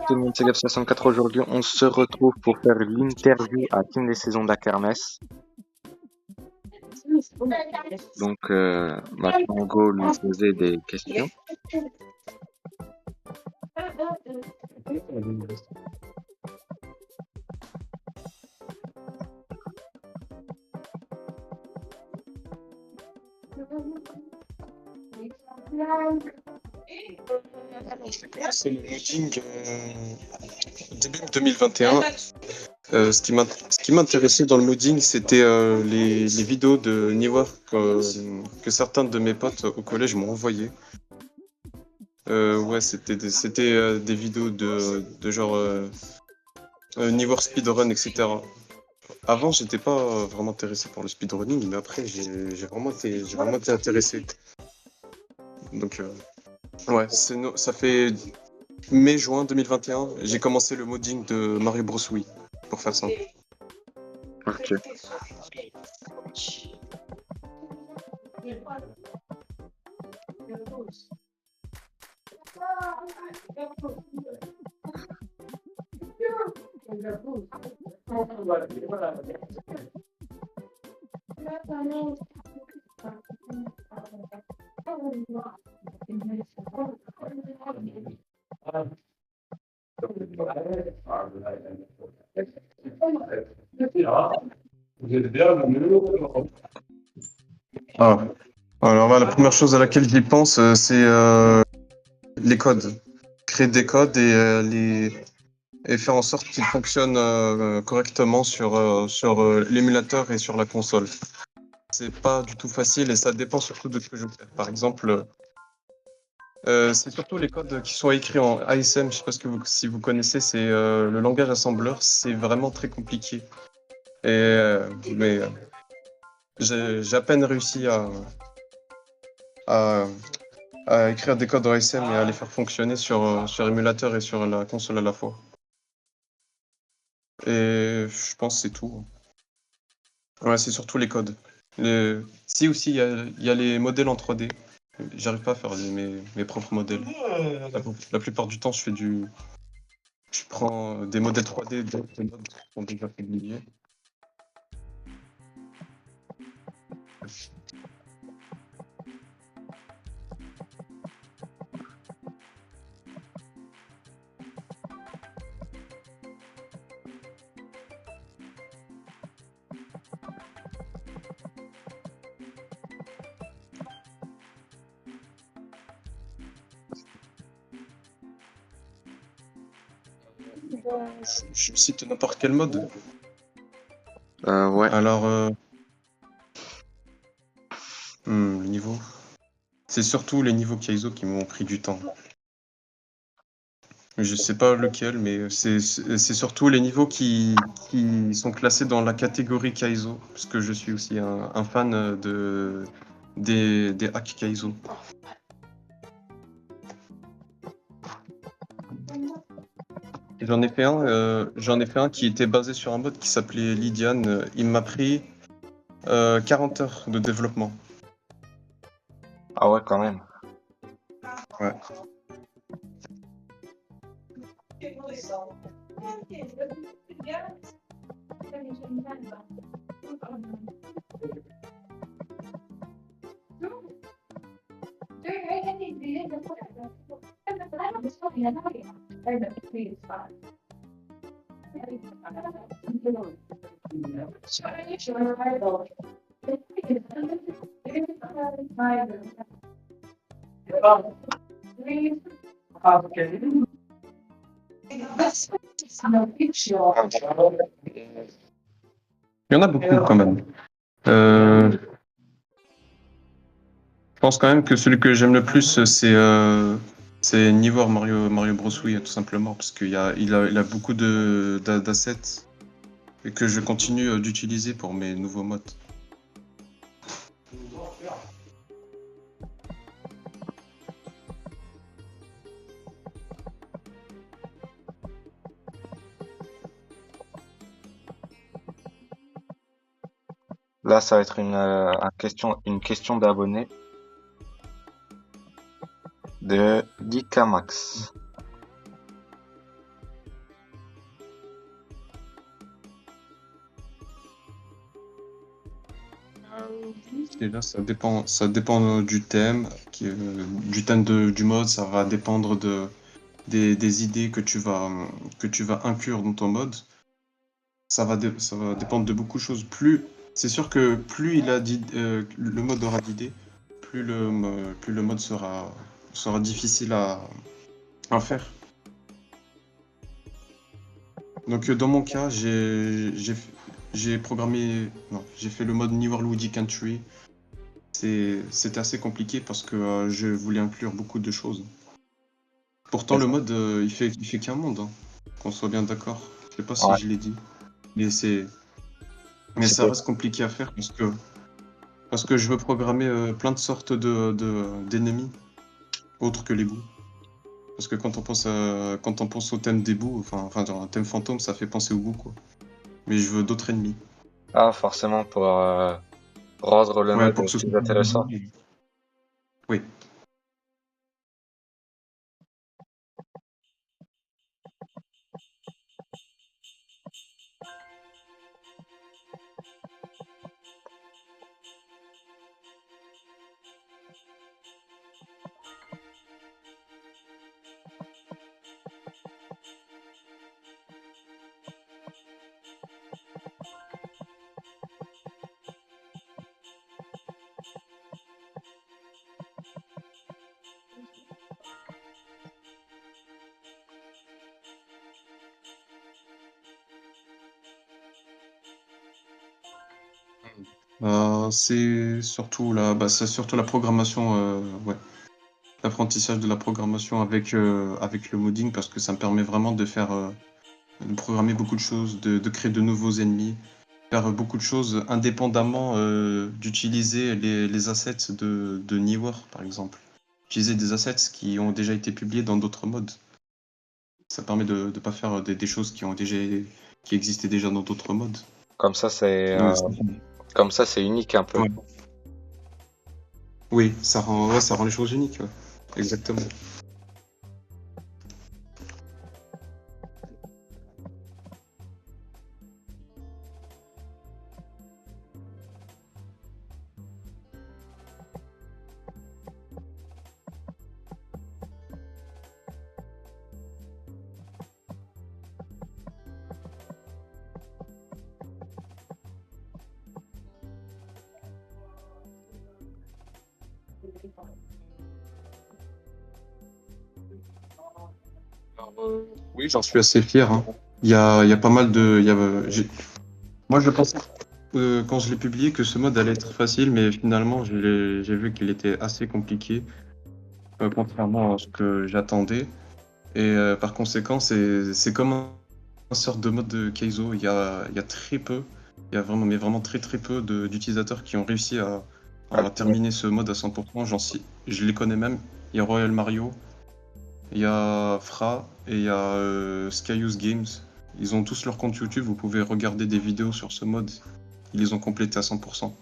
Tout le monde, c'est Gab64. Aujourd'hui, on se retrouve pour faire l'interview à Team des saisons de la Kermesse. Donc, maintenant, go lui poser des questions. C'est le modding début 2021. Ce qui m'intéressait dans le modding, c'était les vidéos de Niwar que certains de mes potes au collège m'ont envoyé. Ouais, c'était des vidéos de genre Niwar speedrun, etc. Avant, j'étais pas vraiment intéressé par le speedrunning, mais après, j'ai vraiment été intéressé. Donc, ouais, ça fait mai-juin 2021, j'ai commencé le modding de Mario Bros. Wii, pour faire simple. Ok. Ah. Alors là, la première chose à laquelle j'y pense, c'est les codes. Créer des codes et faire en sorte qu'ils fonctionnent correctement sur l'émulateur et sur la console. C'est pas du tout facile et ça dépend surtout de ce que je veux faire. Par exemple, c'est surtout les codes qui sont écrits en ASM. Je sais pas si vous connaissez, c'est le langage assembleur. C'est vraiment très compliqué. Mais j'ai à peine réussi à, à écrire des codes en ASM et à les faire fonctionner sur émulateur et sur la console à la fois. Et je pense que c'est tout. Ouais, c'est surtout les codes. Si aussi, il y a les modèles en 3D. J'arrive pas à faire mes propres modèles. La plupart du temps, je prends des modèles 3D d'autres modes qui sont déjà publiés. Je cite n'importe quel mode. Ouais. Alors, le niveau. C'est surtout les niveaux Kaizo qui m'ont pris du temps. Je sais pas lequel, mais c'est surtout les niveaux qui sont classés dans la catégorie Kaizo, parce que je suis aussi un fan des hacks Kaizo. J'en ai fait un qui était basé sur un mode qui s'appelait Lydian. Il m'a pris 40 heures de développement. Ah ouais, quand même. Ouais. Il y en a beaucoup quand même. Je pense quand même que celui que j'aime le plus, c'est Nivor Mario Bros. Wii, tout simplement, parce il a beaucoup d'assets et que je continue d'utiliser pour mes nouveaux modes. Là, ça va être une question d'abonné de Dikamax. Déjà, ça dépend du thème du mode, ça va dépendre des idées que tu vas inclure dans ton mode. Ça va dépendre de beaucoup de choses. C'est sûr que plus le mode aura d'idées, plus le mode sera difficile à faire. Donc, dans mon cas, j'ai programmé, non, j'ai fait le mode New World Woody Country. C'était assez compliqué parce que je voulais inclure beaucoup de choses. Pourtant, le mode, il fait qu'un monde, hein, qu'on soit bien d'accord. Je sais pas si Ouais, je l'ai dit, mais mais ça c'était reste compliqué à faire parce que je veux programmer plein de sortes d'ennemis autres que les bouts. Parce que quand on pense au thème des bouts, enfin, genre un thème fantôme, ça fait penser aux bouts, quoi. Mais je veux d'autres ennemis. forcément pour rendre le Ouais, mode pour que ce soit plus plus intéressant. dynamique. Oui. C'est surtout la programmation, ouais. L'apprentissage de la programmation avec le modding parce que ça me permet vraiment de programmer beaucoup de choses, de créer de nouveaux ennemis, faire beaucoup de choses indépendamment d'utiliser les assets de Newer, par exemple. Utiliser des assets qui ont déjà été publiés dans d'autres modes. Ça permet de ne pas faire des choses qui existaient déjà dans d'autres modes. Comme ça, c'est Euh, comme ça, c'est unique un peu. ouais. Oui, ça rend les choses uniques. Ouais. Exactement. Oui, j'en suis assez fier. Hein. Il y a pas mal de. Moi, je pensais quand je l'ai publié que ce mode allait être facile, mais finalement, j'ai vu qu'il était assez compliqué, contrairement à ce que j'attendais. Et par conséquent, c'est comme un sorte de mode de Keizo. Il y a très peu, il y a vraiment, mais vraiment très très peu d'utilisateurs qui ont réussi à terminer ce mode à 100%. Je les connais même. Il y a Royal Mario, il y a Fra et il y a Skyus Games. Ils ont tous leur compte YouTube. Vous pouvez regarder des vidéos sur ce mode. Ils les ont complétés à 100%.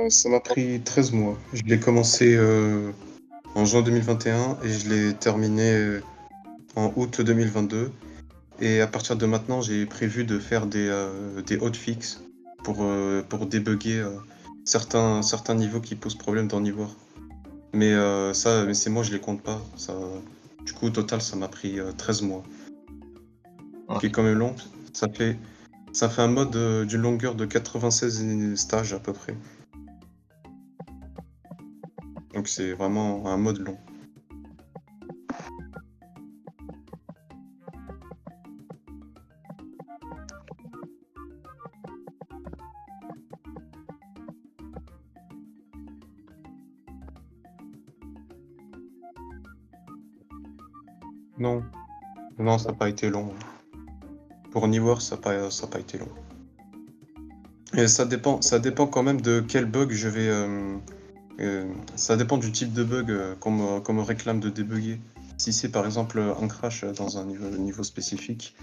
Ça m'a pris 13 mois. Je l'ai commencé en juin 2021 et je l'ai terminé en août 2022. Et à partir de maintenant, j'ai prévu de faire des hotfix pour débugger certains niveaux qui posent problème dans Nivore. Mais c'est moi, je les compte pas. Du coup, au total, ça m'a pris 13 mois. Ce qui est Ok. quand même long. Ça fait, ça fait un mode d'une longueur de 96 stages à peu près. Donc c'est vraiment un mode long. Non, non, ça n'a pas été long. Pour Niwar, ça n'a pas été long. Et ça dépend quand même de quel bug je vais. Ça dépend du type de bug qu'on me réclame de débugger. Si c'est par exemple un crash dans un niveau spécifique,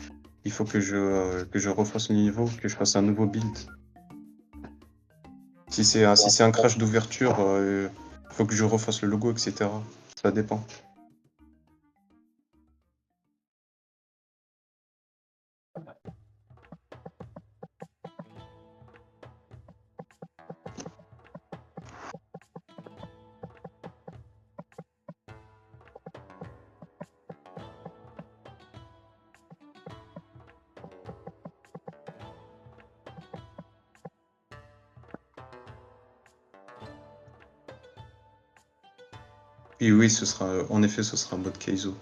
il faut que je refasse le niveau, que je fasse un nouveau build. Si c'est un crash d'ouverture, il faut que je refasse le logo, etc. Ça dépend. Et oui, en effet, ce sera un mode Kaizo.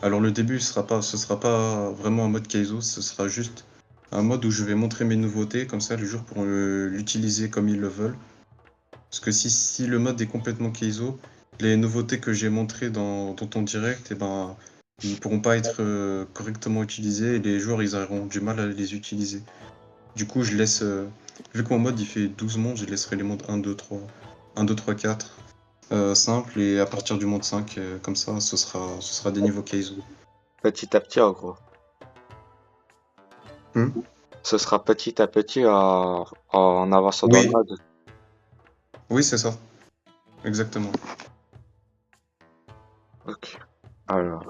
Alors le début, ce sera pas vraiment un mode Kaizo, ce sera juste un mode où je vais montrer mes nouveautés, comme ça les joueurs pourront l'utiliser comme ils le veulent. Parce que si le mode est complètement Kaizo, les nouveautés que j'ai montrées dans ton direct, eh ben, ils pourront pas être correctement utilisés et les joueurs ils auront du mal à les utiliser. Du coup, je laisse, vu que mon mode il fait 12 mondes, je laisserai les mondes 1, 2, 3, 1, 2, 3, 4 simples et à partir du monde 5, comme ça, ce sera des niveaux Kaizo. Petit à petit, en gros. Hmm. Ce sera petit à petit en avançant dans le Oui, mode. oui, c'est ça, exactement. Ok. Alors,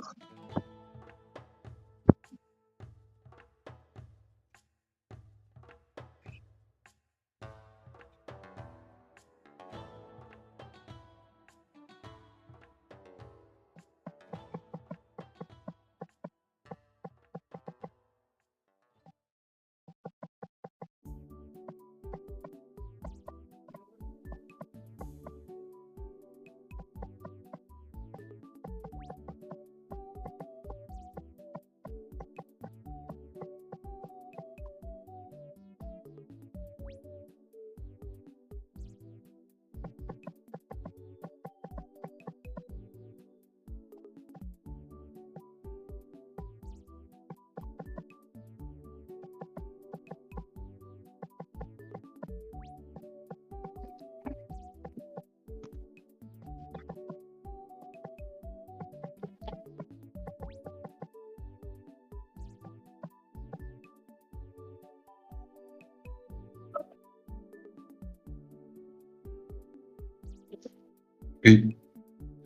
Oui,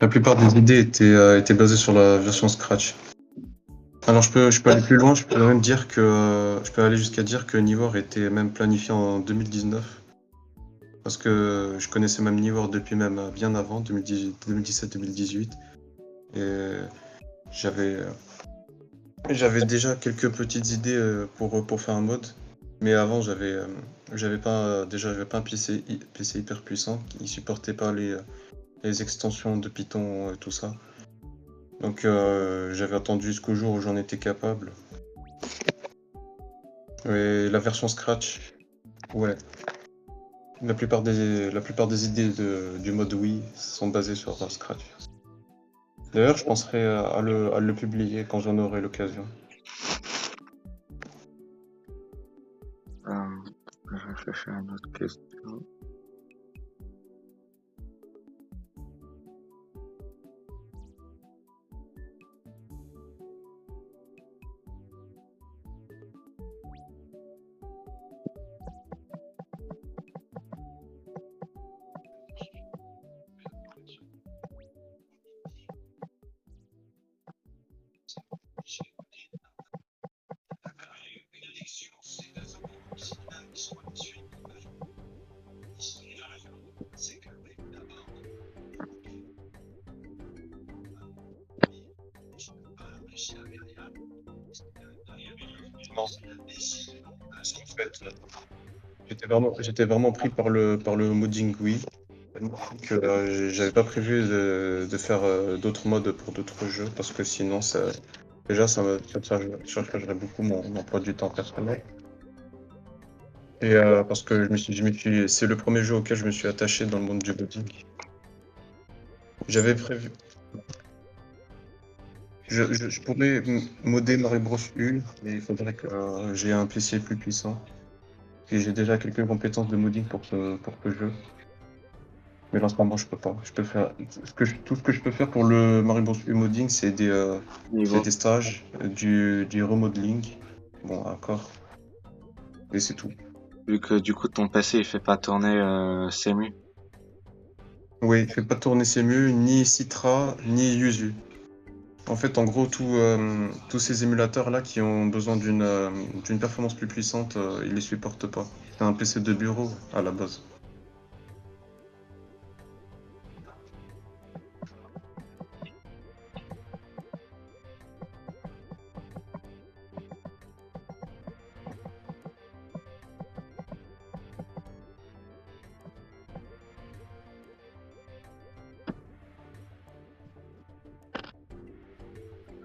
la plupart des idées étaient basées sur la version Scratch. Alors je peux aller plus loin, je peux même dire que je peux aller jusqu'à dire que Nivor était même planifié en 2019. Parce que je connaissais même Nivor depuis même bien avant, 2017-2018. Et j'avais j'avais déjà quelques petites idées pour faire un mode. Mais avant j'avais pas un PC hyper puissant, qui supportait pas les extensions de Python et tout ça. Donc j'avais attendu jusqu'au jour où j'en étais capable. Et la version Scratch, ouais. La plupart des idées du mode Wii sont basées sur Scratch. D'ailleurs, je penserai à le publier quand j'en aurai l'occasion. euh, je réfléchis à une autre question. Non. Parce qu'en fait, j'étais vraiment pris par le modding Wii. Que j'avais pas prévu de faire d'autres modes pour d'autres jeux parce que sinon déjà ça chargerait beaucoup mon emploi du temps personnel. Et parce que c'est le premier jeu auquel je me suis attaché dans le monde du modding. J'avais prévu. Je pourrais modder Mario Bros U, mais il faudrait que j'ai un PC plus puissant. Et j'ai déjà quelques compétences de modding pour ce jeu. Mais là, en ce moment, je peux pas. Je peux faire tout ce que je peux faire pour le Mario Bros U modding, c'est Niveau. des stages, du remodeling. Bon, encore. Et c'est tout. Vu que du coup ton PC il fait pas tourner CMU. Oui, il fait pas tourner CMU, ni Citra, ni Yuzu. En fait, en gros, tous ces émulateurs-là qui ont besoin d'une performance plus puissante, ils les supportent pas. C'est un PC de bureau à la base.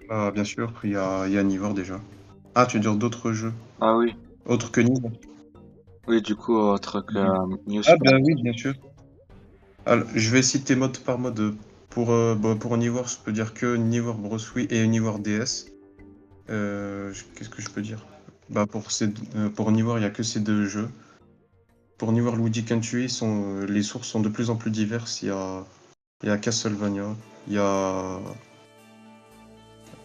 Ah, bien sûr, il y a Nivore déjà. Ah, tu veux dire d'autres jeux? Ah oui, Autres que Nivore? oui du coup autre que New Ah, Super. ben oui, bien sûr. Alors, je vais citer mode par mode. Pour Nivore, je peux dire que Nivore Brosui et Nivore DS. Qu'est-ce que je peux dire? Bah, pour Nivore, il n'y a que ces deux jeux. Pour Nivore Luigi Country, les sources sont de plus en plus diverses. Il y a Castlevania, il y a...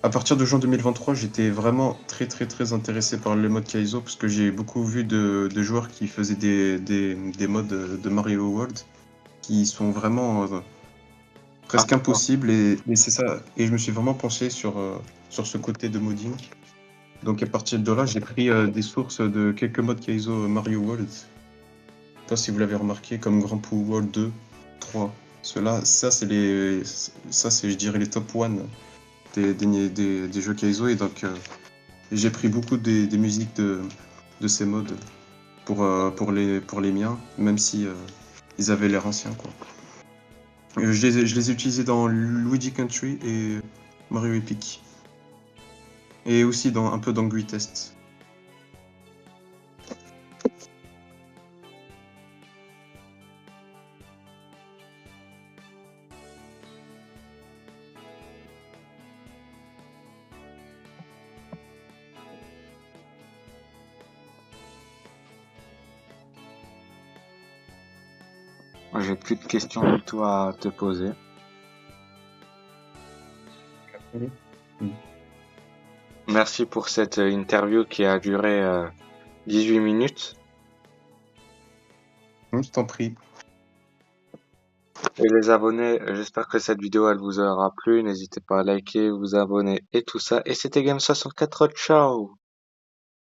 À partir de juin 2023, j'étais vraiment très très très intéressé par le mode Kaizo parce que j'ai beaucoup vu de joueurs qui faisaient des modes de Mario World qui sont vraiment Ah, presque impossibles et c'est ça. Et je me suis vraiment penché sur ce côté de modding. Donc à partir de là, j'ai pris des sources de quelques modes Kaizo Mario World. Je sais pas si vous l'avez remarqué, comme Grand Poo World 2, 3. Ceux-là, ça c'est je dirais les top 1 des jeux Kaizo et donc j'ai pris beaucoup des musiques de ces modes pour les miens, même si ils avaient l'air anciens quoi. Je les ai utilisés dans Luigi Country et Mario Epic. Et aussi un peu dans Greatest. moi, j'ai plus de questions du tout à te poser. Mhm. Merci pour cette interview qui a duré 18 minutes. Je t'en prie. Et les abonnés, j'espère que cette vidéo elle vous aura plu. N'hésitez pas à liker, vous abonner et tout ça. Et c'était Game 64. Ciao!